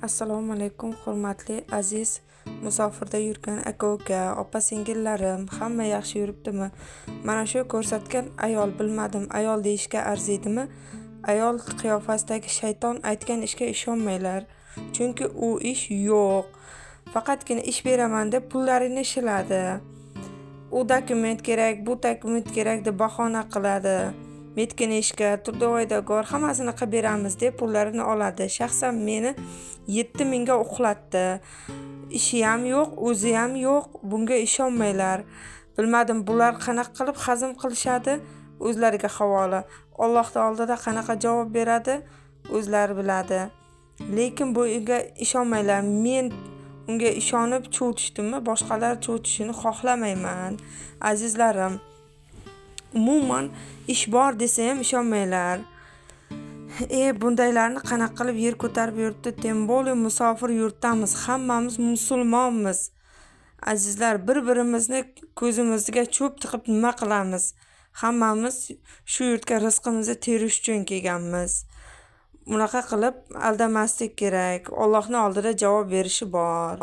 Assalomu alaykum, hurmatli aziz musofirda yurgan aka-uka, opa-singillarim, hamma yaxshi yuribdimi? Mana shu ko'rsatgan ayol, bilmadim, ayol deyishga arziydimi? Ayol qiyofasidagi shayton aytgan ishga ishonmanglar. Chunki u ish yo'q. Faqatgina ish beraman deb pullarini shiladi. U dokument kerak, bu dokument kerak deb bahona qiladi. Metkinishga, turdovoydagor hammasini qilib beramiz deb pullarini oladi. Shaxsan meni 7 mingga uxlatdi. Ishi ham yo'q, o'zi ham yo'q. Bunga ishonmanglar. Bilmadim, bular qanaqa qilib hazm qilishadi, o'zlariga havola. Alloh oldida qanaqa javob beradi, o'zlari biladi. Lekin bunga ishonmanglar. Men unga ishonib cho'chishdimmi, boshqalar cho'chishini xohlamayman. Azizlarim, umuman ish bor desa ham ishonmanglar. Bundaylarni qanaqa qilib yer ko'tarib yuribdi? Tem bo'lib musofir yurtdamiz. Hammamiz musulmonmiz. Azizlar, bir-birimizni ko'zimizga cho'p tiqib nima qilamiz? Hammamiz shu yurtga rizqimizni terish uchun kelganmiz. Bunaqa qilib aldamaslik kerak. Allohning oldida javob berishi bor.